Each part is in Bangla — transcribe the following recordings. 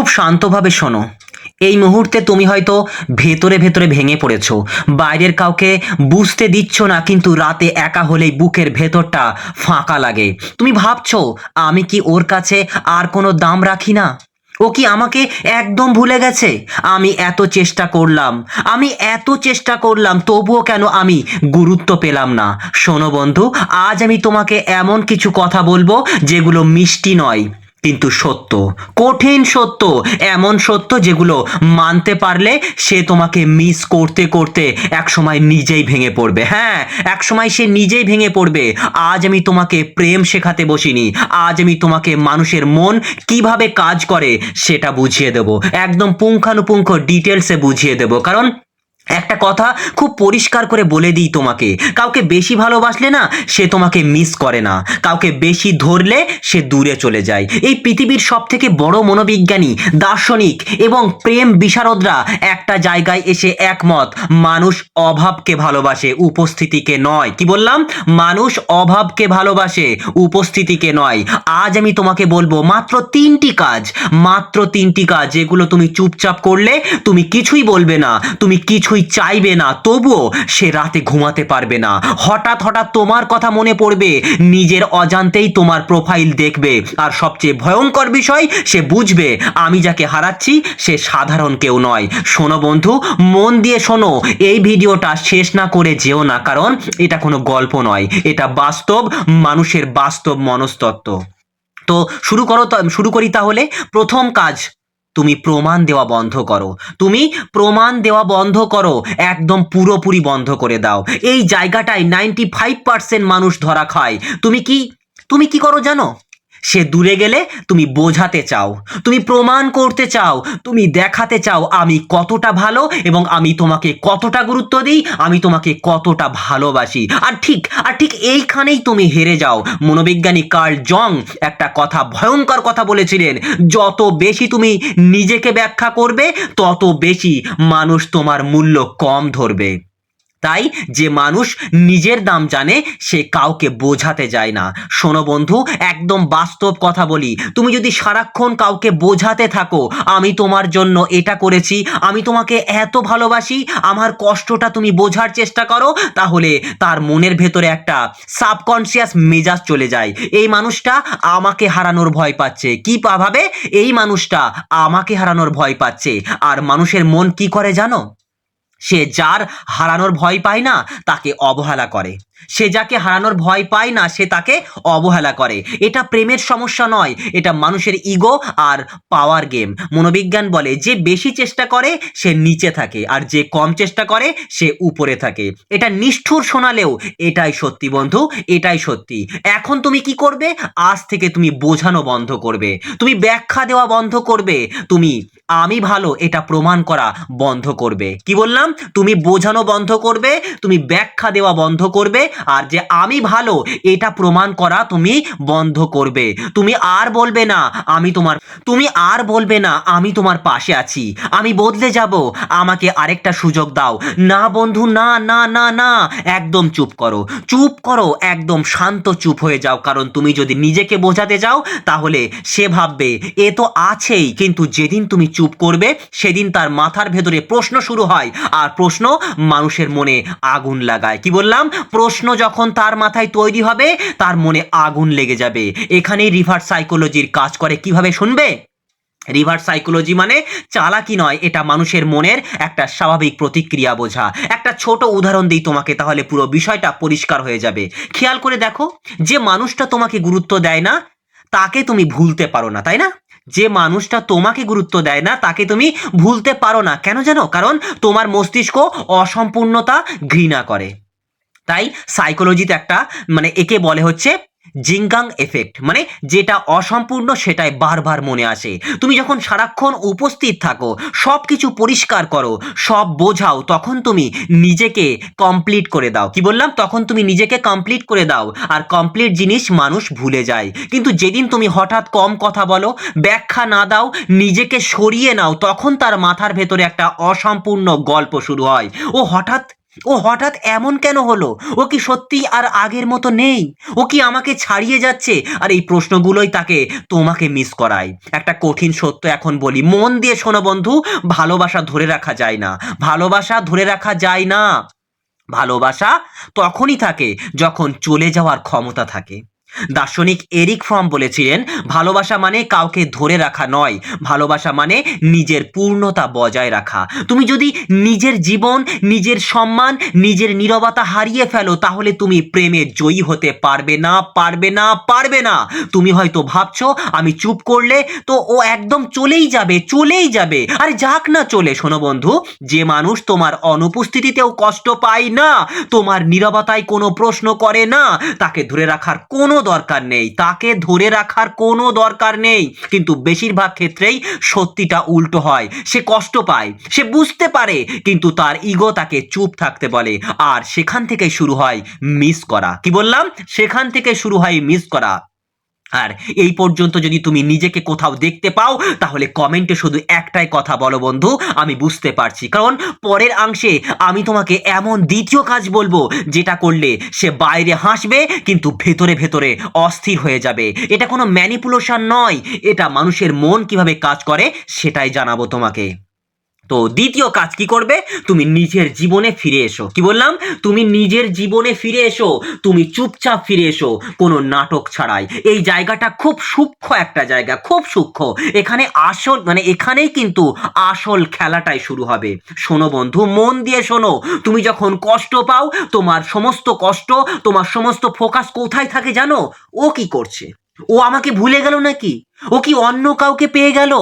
খুব শান্তভাবে শোনো। এই মুহূর্তে তুমি হয়তো ভেতরে ভেতরে ভেঙে পড়েছো, বাইরের কাউকে বুঝতে দিচ্ছ না, কিন্তু রাতে একা হলেই বুকের ভেতরটা ফাঁকা লাগে। তুমি ভাবছো, আমি কি ওর কাছে আর কোনো দাম রাখি না? ও কি আমাকে একদম ভুলে গেছে? আমি এত চেষ্টা করলাম, আমি এত চেষ্টা করলাম, তবুও কেন আমি গুরুত্ব পেলাম না? শোনো বন্ধু, আজ আমি তোমাকে এমন কিছু কথা বলবো যেগুলো মিষ্টি নয়, কিন্তু সত্য, কঠিন সত্য, এমন সত্য যেগুলো মানতে পারলে সে তোমাকে মিস করতে করতে একসময় নিজেই ভেঙে পড়বে। হ্যাঁ, একসময় সে নিজেই ভেঙে পড়বে। আজ আমি তোমাকে প্রেম শেখাতে বসিনি, আজ আমি তোমাকে মানুষের মন কিভাবে কাজ করে সেটা বুঝিয়ে দেব, একদম পুঙ্খানুপুঙ্খ ডিটেলসে বুঝিয়ে দেব। কারণ একটা কথা খুব পরিষ্কার করে বলে দিই তোমাকে, কাউকে বেশি ভালোবাসলে না সে তোমাকে মিস করে না, কাউকে বেশি ধরলে সে দূরে চলে যায়। এই পৃথিবীর সব থেকে বড় মনোবিজ্ঞানী, দার্শনিক এবং প্রেম বিশারদরা একটা জায়গায় এসে একমত: মানুষ অভাবকে ভালোবাসে, উপস্থিতিকে নয়। কি বললাম? মানুষ অভাবকে ভালোবাসে, উপস্থিতিকে নয়। আজ আমি তোমাকে বলবো মাত্র তিনটি কাজ, মাত্র তিনটি কাজ, যেগুলো তুমি চুপচাপ করলে, তুমি কিছুই বলবে না, তুমি কিছুই চাইবে না, তবুও সে রাতে ঘুমাতে পারবে না। হঠাৎ হঠাৎ তোমার কথা মনে পড়বে, নিজের অজান্তেই তোমার প্রোফাইল দেখবে, আর সবচেয়ে ভয়ঙ্কর বিষয়, সে বুঝবে আমি যাকে হারাচ্ছি সে সাধারণ কেউ নয়। শোনো বন্ধু, মন দিয়ে শোনো, এই ভিডিওটা শেষ না করে যেও না, কারণ এটা কোনো গল্প নয়, এটা বাস্তব মানুষের বাস্তব মনস্তত্ত্ব। তো শুরু করি তাহলে। প্রথম কাজ, তুমি প্রমাণ দেওয়া বন্ধ করো। তুমি প্রমাণ দেওয়া বন্ধ করো, একদম পুরোপুরি বন্ধ করে দাও। এই জায়গাটায় 95% মানুষ ধরা খায়। তুমি কি করো জানো? সে দূরে গেলে তুমি বোঝাতে চাও, তুমি প্রমাণ করতে চাও, তুমি দেখাতে চাও আমি কতটা ভালো এবং আমি তোমাকে কতটা গুরুত্ব দিই, আমি তোমাকে কতটা ভালোবাসি। আর ঠিক এইখানেই তুমি হেরে যাও। মনোবিজ্ঞানী কার্ল জং একটা কথা, ভয়ঙ্কর কথা বলেছিলেন: যত বেশি তুমি নিজেকে ব্যাখ্যা করবে, তত বেশি মানুষ তোমার মূল্য কম ধরবে। তাই যে মানুষ নিজের দাম জানে সে কাউকে বোঝাতে যায় না। শোনো বন্ধু, একদম বাস্তব কথা বলি, তুমি যদি সারাক্ষণ কাউকে বোঝাতে থাকো আমি তোমার জন্য এটা করেছি, আমি তোমাকে এত ভালোবাসি, আমার কষ্টটা তুমি বোঝার চেষ্টা করো, তাহলে তার মনের ভেতরে একটা সাবকনসিয়াস মেজাজ চলে যায়। এই মানুষটা আমাকে হারানোর ভয় পাচ্ছে। কি ভাবে? এই মানুষটা আমাকে হারানোর ভয় পাচ্ছে। আর মানুষের মন কি করে জানো? সে যার হারানোর ভয় পায় না তাকে অবহেলা করে, সে যাকে হারানোর ভয় পায় না সে তাকে অবহেলা করে। এটা প্রেমের সমস্যা নয়, এটা মানুষের ইগো আর পাওয়ার গেম। মনোবিজ্ঞান বলে যে বেশি চেষ্টা করে সে নিচে থাকে, আর যে কম চেষ্টা করে সে উপরে থাকে। এটা নিষ্ঠুর শোনালেও এটাই সত্যি বন্ধু, এটাই সত্যি। এখন তুমি কি করবে? আজ থেকে তুমি বোঝানো বন্ধ করবে, তুমি ব্যাখ্যা দেওয়া বন্ধ করবে, তুমি আমি ভালো এটা প্রমাণ করা বন্ধ করবে। কি বললাম? তুমি বোঝানো বন্ধ করবে, তুমি ব্যাখ্যা দেওয়া বন্ধ করবে, আর যে আমি ভালো এটা প্রমাণ করা তুমি বন্ধ করবে। তুমি আর বলবে না আমি তোমার পাশে আছি, আমি বদলে যাব, আমাকে আরেকটা সুযোগ দাও। না বন্ধু, না না না না, একদম চুপ করো, চুপ করো, একদম শান্ত চুপ হয়ে যাও। কারণ তুমি যদি নিজেকে বোঝাতে যাও তাহলে সে ভাববে এ তো আছেই, কিন্তু যেদিন তুমি চুপ করবে সেদিন তার মাথার ভেতরে প্রশ্ন শুরু হয়, আর প্রশ্ন মানুষের মনে আগুন লাগায়। কি বললাম? প্রশ্ন যখন তার মাথায় তৈরি হবে তার মনে আগুন লেগে যাবে। এখানেই রিভার্স সাইকোলজির কাজ করে। কিভাবে শুনবে? রিভার্স সাইকোলজি মানে চালাকি নয়, এটা মানুষের মনের একটা স্বাভাবিক প্রতিক্রিয়া বোঝা। একটা ছোট উদাহরণ দিই তোমাকে, তাহলে পুরো বিষয়টা পরিষ্কার হয়ে যাবে। খেয়াল করে দেখো, যে মানুষটা তোমাকে গুরুত্ব দেয় না তাকে তুমি ভুলতে পারো না, তাই না? যে মানুষটা তোমাকে গুরুত্ব দেয় না তাকে তুমি ভুলতে পারো না। কেন জানো? কারণ তোমার মস্তিষ্ক অসম্পূর্ণতা ঘৃণা করে। তাই সাইকোলজিতে একটা একে বলে হচ্ছে জিঙ্গাং এফেক্ট, মানে যেটা অসম্পূর্ণ সেটাই বারবার মনে আসে। তুমি যখন সারাক্ষণ উপস্থিত থাকো, সব কিছু পরিষ্কার করো, সব বোঝাও, তখন তুমি নিজেকে কমপ্লিট করে দাও। কি বললাম? তখন তুমি নিজেকে কমপ্লিট করে দাও, আর কমপ্লিট জিনিস মানুষ ভুলে যায়। কিন্তু যেদিন তুমি হঠাৎ কম কথা বলো, ব্যাখ্যা না দাও, নিজেকে সরিয়ে নাও, তখন তার মাথার ভেতরে একটা অসম্পূর্ণ গল্প শুরু হয়। ও হঠাৎ ও হঠাৎ এমন কেন হলো? ও কি সত্যিই আর আগের মতো নেই? ও কি আমাকে ছাড়িয়ে যাচ্ছে? আর এই প্রশ্নগুলোই তাকে তোমাকে মিস করায়। একটা কঠিন সত্য এখন বলি, মন দিয়ে শোনো বন্ধু, ভালোবাসা ধরে রাখা যায় না। ভালোবাসা ধরে রাখা যায় না। ভালোবাসা তখনই থাকে যখন চলে যাওয়ার ক্ষমতা থাকে। দার্শনিক এরিক ফ্রম বলেছিলেন, ভালোবাসা মানে কাউকে ধরে রাখা নয়, ভালোবাসা মানে নিজের পূর্ণতা বজায় রাখা। তুমি যদি নিজের জীবন, নিজের সম্মান, নিজের নীরবতা হারিয়ে ফেলো, তাহলে তুমি প্রেমে জয়ী হতে পারবে না, পারবে না, পারবে না। তুমি হয়তো ভাবছো আমি চুপ করলে তো ও একদম চলেই যাবে, চলেই যাবে। আরে যাক না চলে। শোনো বন্ধু, যে মানুষ তোমার অনুপস্থিতিতেও কষ্ট পায় না, তোমার নীরবতায় কোনো প্রশ্ন করে না, তাকে ধরে রাখার কোনো দরকার নেই, তাকে ধরে রাখার কোনো দরকার নেই। কিন্তু বেশিরভাগ ক্ষেত্রেই সত্যিটা উল্টো হয়। সে কষ্ট পায়, সে বুঝতে পারে, কিন্তু তার ইগো তাকে চুপ থাকতে বলে। আর সেখান থেকে শুরু হয় মিস করা। কি বললাম? সেখান থেকে শুরু হয় মিস করা। আর এই পর্যন্ত যদি তুমি নিজেকে কোথাও দেখতে পাও, তাহলে কমেন্টে শুধু একটাই কথা বলো, বন্ধু আমি বুঝতে পারছি। কারণ পরের অংশে আমি তোমাকে এমন দ্বিতীয় কাজ বলবো, যেটা করলে সে বাইরে হাসবে কিন্তু ভেতরে ভেতরে অস্থির হয়ে যাবে। এটা কোনো ম্যানিপুলেশন নয়, এটা মানুষের মন কিভাবে কাজ করে সেটাই জানাবো তোমাকে। তো দ্বিতীয় কাজ কি করবে? তুমি নিজের জীবনে ফিরে এসো। কি বললাম? তুমি নিজের জীবনে ফিরে এসো। তুমি চুপচাপ ফিরে এসো, কোনো নাটক ছাড়াই। এই জায়গাটা খুব সূক্ষ্ম একটা জায়গা, খুব সূক্ষ্ম। এখানে আসল এখানেই কিন্তু আসল খেলাটাই শুরু হবে। শোনো বন্ধু, মন দিয়ে শোনো। তুমি যখন কষ্ট পাও, তোমার সমস্ত কষ্ট, তোমার সমস্ত ফোকাস কোথায় থাকে জানো? ও কি করছে? ও আমাকে ভুলে গেল নাকি? ও কি অন্য কাউকে পেয়ে গেল?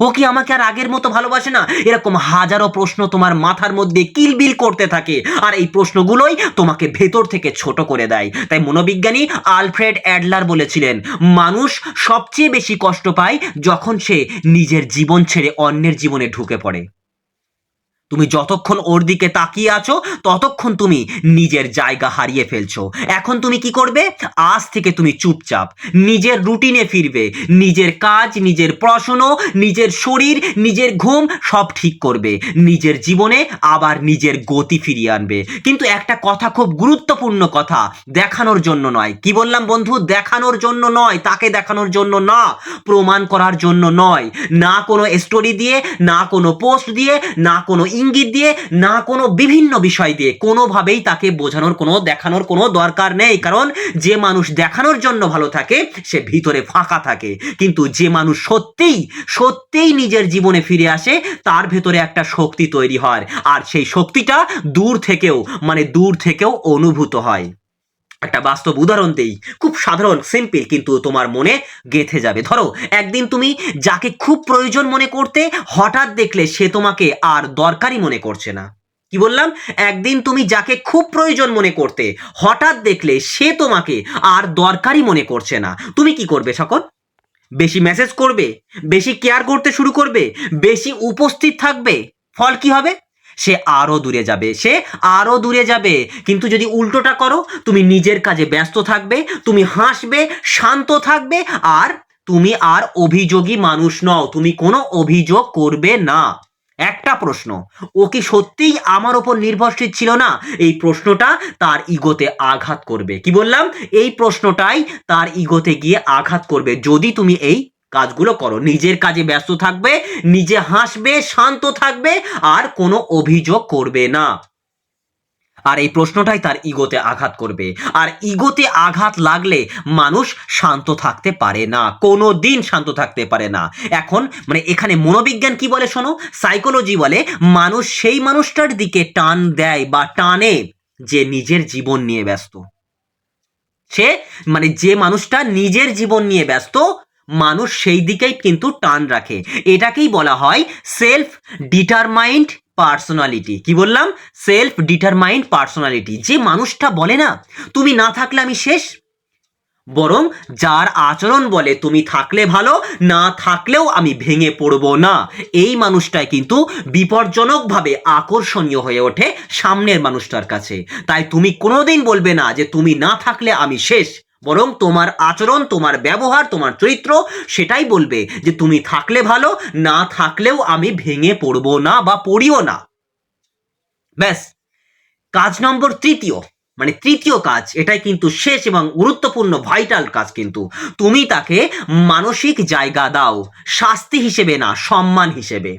ও কি আমাকে আর আগের মতো ভালোবাসে না? এরকম হাজারো প্রশ্ন তোমার মাথার মধ্যে কিলবিল করতে থাকে। আর এই প্রশ্নগুলোই তোমাকে ভেতর থেকে ছোট করে দেয়। তাই মনোবিজ্ঞানী আলফ্রেড অ্যাডলার বলেছিলেন, মানুষ সবচেয়ে বেশি কষ্ট পায় যখন সে নিজের জীবন ছেড়ে অন্যের জীবনে ঢুকে পড়ে। তুমি যতক্ষণ ওর দিকে তাকিয়ে আছো, ততক্ষণ তুমি নিজের জায়গা হারিয়ে ফেলছো। এখন তুমি কি করবে? আজ থেকে তুমি চুপচাপ নিজের রুটিনে ফিরবে। নিজের কাজ, নিজের পড়াশুনো, নিজের শরীর, নিজের ঘুম সব ঠিক করবে। নিজের জীবনে আবার নিজের গতি ফিরিয়ে আনবে। কিন্তু একটা কথা, খুব গুরুত্বপূর্ণ কথা, দেখানোর জন্য নয়। কি বললাম বন্ধু? দেখানোর জন্য নয়, তাকে দেখানোর জন্য না, প্রমাণ করার জন্য নয়। না কোনো স্টোরি দিয়ে, না কোনো পোস্ট দিয়ে, না কোনো ইঙ্গিত দিয়ে, না কোনো বিভিন্ন বিষয় দিয়ে, কোনোভাবেই তাকে বোঝানোর কোনো, দেখানোর কোনো দরকার নেই। কারণ যে মানুষ দেখানোর জন্য ভালো থাকে, সে ভিতরে ফাঁকা থাকে। কিন্তু যে মানুষ সত্যিই সত্যিই নিজের জীবনে ফিরে আসে, তার ভেতরে একটা শক্তি তৈরি হয়। আর সেই শক্তিটা দূর থেকেও অনুভূত হয়। একটা বাস্তব উদাহরণ দেই, খুব সাধারণ, সিম্পল, কিন্তু তোমার মনে গেঁথে যাবে। ধরো একদিন তুমি যাকে খুব প্রয়োজন মনে করতে, হঠাৎ দেখলে সে তোমাকে আর দরকারই মনে করছে না। কি বললাম? একদিন তুমি যাকে খুব প্রয়োজন মনে করতে, হঠাৎ দেখলে সে তোমাকে আর দরকারই মনে করছে না। তুমি কি করবে তখন? বেশি মেসেজ করবে, বেশি কেয়ার করতে শুরু করবে, বেশি উপস্থিত থাকবে। ফল কি হবে? সে আরো দূরে যাবে, সে আরো দূরে যাবে। কিন্তু যদি উল্টোটা করো, তুমি নিজের কাজে ব্যস্ত থাকবে, তুমি হাসবে, শান্ত থাকবে, আর তুমি আর অভিযোগী মানুষ নও, তুমি কোনো অভিযোগ করবে না। একটা প্রশ্ন, ও কি সত্যিই আমার ওপর নির্ভরশীল ছিল না? এই প্রশ্নটা তার ইগোতে আঘাত করবে। কি বললাম? এই প্রশ্নটাই তার ইগোতে গিয়ে আঘাত করবে যদি তুমি এই কাজগুলো করো। নিজের কাজে ব্যস্ত থাকবে, নিজে হাসবে, শান্ত থাকবে, আর কোনো অভিযোগ করবে না। আর এই প্রশ্নটাই তার ইগোতে আঘাত করবে। আর ইগোতে আঘাত লাগলে মানুষ শান্ত থাকতে পারে না, কোনো দিন শান্ত থাকতে পারে না। এখন এখানে মনোবিজ্ঞান কি বলে শোনো, সাইকোলজি বলে, মানুষ সেই মানুষটার দিকে টান দেয় বা টানে যে নিজের জীবন নিয়ে ব্যস্ত। সে যে মানুষটা নিজের জীবন নিয়ে ব্যস্ত, মানুষ সেই দিকেই কিন্তু টান রাখে। এটাকেই বলা হয় সেলফ ডিটারমাইন্ড পার্সোনালিটি। কি বললাম? Self determined personality. যে মানুষটা বলে না তুমি না থাকলে আমি শেষ, বরং যার আচরণ বলে তুমি থাকলে ভালো, না থাকলেও আমি ভেঙে পড়ব না, এই মানুষটাই কিন্তু বিপজ্জনকভাবে আকর্ষণীয় হয়ে ওঠে সামনের মানুষটার কাছে। তাই তুমি কোনোদিন বলবে না যে তুমি না থাকলে আমি শেষ, বরং তোমার আচরণ, তোমার ব্যবহার, তোমার চরিত্র সেটাই বলবে যে তুমি থাকলে ভালো, না থাকলেও আমি ভেঙে পড়ব না বা পড়িও না। ব্যাস, কাজ নম্বর তৃতীয়, মানে তৃতীয় কাজ, এটাই কিন্তু শেষ এবং গুরুত্বপূর্ণ ভাইটাল কাজ, কিন্তু তুমি তাকে মানসিক জায়গা দাও, শাস্তি হিসেবে না, সম্মান হিসেবে।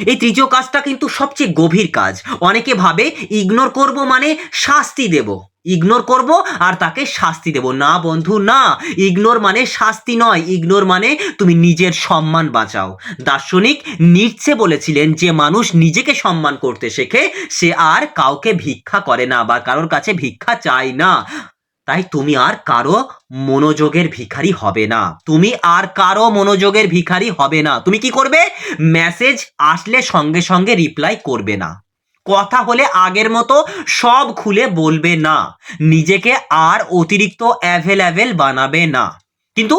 এই তৃতীয় কাজটা কিন্তু সবচেয়ে গভীর কাজ। অনেকে ভাবে ইগনোর করব মানে শাস্তি দেব, ইগনোর করব আর তাকে শাস্তি দেব। না বন্ধু, না, ইগনোর মানে শাস্তি নয়, ইগনোর মানে তুমি নিজের সম্মান বাঁচাও। দার্শনিক নিটসে বলেছিলেন যে মানুষ নিজেকে সম্মান করতে শেখে, সে আর কাউকে ভিক্ষা করে না বা কারোর কাছে ভিক্ষা চায় না। তাই তুমি আর কারো মনোযোগের ভিখারি হবে না, তুমি আর কারো মনোযোগের ভিখারি হবে না। তুমি কি করবে? মেসেজ আসলে সঙ্গে সঙ্গে রিপ্লাই করবে না, কথা হলে আগের মতো সব খুলে বলবে না, নিজেকে আর অতিরিক্ত অ্যাভেলেবেল বানাবে না, কিন্তু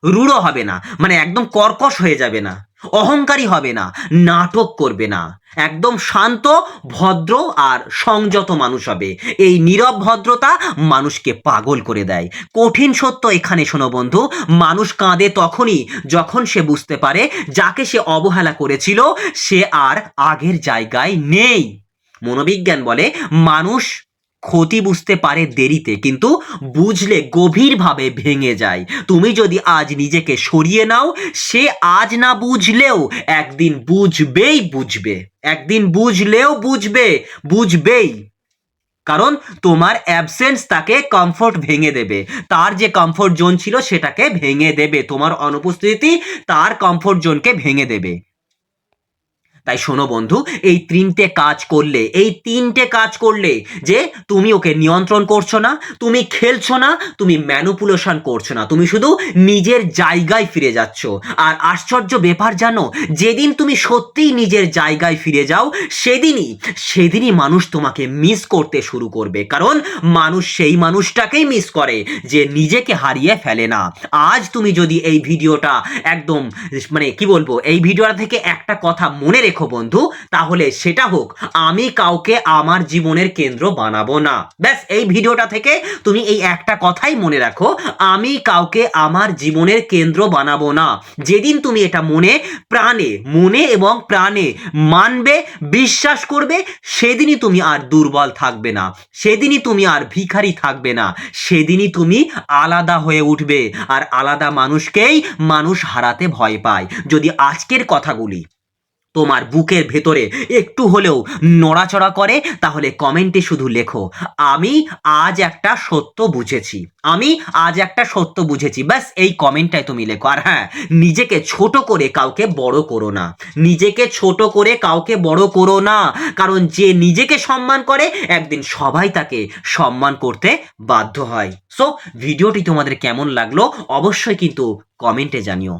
রূঢ় হবে না, মানে একদম কর্কশ হয়ে যাবে না, অহংকারী হবে না, নাটক করবে না, একদম শান্ত, ভদ্র আর সংযত মানুষ হবে। এই নীরব ভদ্রতা মানুষকে পাগল করে দেয়। কঠিন সত্য এখানে শোনো বন্ধু, মানুষ কাঁদে তখনই যখন সে বুঝতে পারে যাকে সে অবহেলা করেছিল সে আর আগের জায়গায় নেই। মনোবিজ্ঞান বলে মানুষ ক্ষতি বুঝতে পারে দেরিতে, কিন্তু বুঝলে গভীরভাবে ভেঙে যায়। তুমি যদি আজ নিজেকে সরিয়ে নাও, সে আজ না বুঝলেও একদিন বুঝবেই বুঝবে, একদিন বুঝলেও বুঝবে, বুঝবেই। কারণ তোমার অ্যাবসেন্স তাকে কমফোর্ট ভেঙে দেবে, তার যে কমফোর্ট জোন ছিল সেটাকে ভেঙে দেবে, তোমার অনুপস্থিতি তার কমফোর্ট জোনকে ভেঙে দেবে। তাই শোনো বন্ধু, এই তিনটে কাজ করলে, এই তিনটে কাজ করলে, যে তুমি ওকে নিয়ন্ত্রণ করছো না, তুমি খেলছো না, তুমি ম্যানুপুলেশন করছো না, তুমি শুধু নিজের জায়গায় ফিরে যাচ্ছ। আর আশ্চর্য ব্যাপার জানো, যেদিন তুমি সত্যিই নিজের জায়গায় ফিরে যাও সেদিনই মানুষ তোমাকে মিস করতে শুরু করবে। কারণ মানুষ সেই মানুষটাকেই মিস করে যে নিজেকে হারিয়ে ফেলে না। আজ তুমি যদি এই ভিডিওটা একদম, মানে কি বলবো, এই ভিডিওটা থেকে একটা কথা মনে রেখো বন্ধু, তাহলে সেটা হোক, আমি কাউকে আমার জীবনের কেন্দ্র বানাবো না। ব্যাস, এই ভিডিওটা থেকে তুমি এই একটা কথাই মনে রাখো, আমি কাউকে আমার জীবনের কেন্দ্র বানাবো না। যেদিন তুমি এটা মনে এবং প্রাণে মানবে, বিশ্বাস করবে, সেদিনই তুমি আর দুর্বল থাকবে না, সেদিনই তুমি আর ভিখারি থাকবে না, সেদিনই তুমি আলাদা হয়ে উঠবে। আর আলাদা মানুষকেই মানুষ হারাতে ভয় পায়। যদি আজকের কথাগুলি তোমার বুকের ভেতরে একটু হলেও নড়াচড়া করে, তাহলে কমেন্টে শুধু লেখো, আমি আজ একটা সত্য বুঝেছি, আমি আজ একটা সত্য বুঝেছি। ব্যাস, এই কমেন্টটাই তুমি লেখো। আর হ্যাঁ, নিজেকে ছোট করে কাউকে বড় করো না, নিজেকে ছোট করে কাউকে বড় করো না, কারণ যে নিজেকে সম্মান করে একদিন সবাই তাকে সম্মান করতে বাধ্য হয়। সো ভিডিওটি তোমাদের কেমন লাগলো অবশ্যই কিন্তু কমেন্টে জানিও।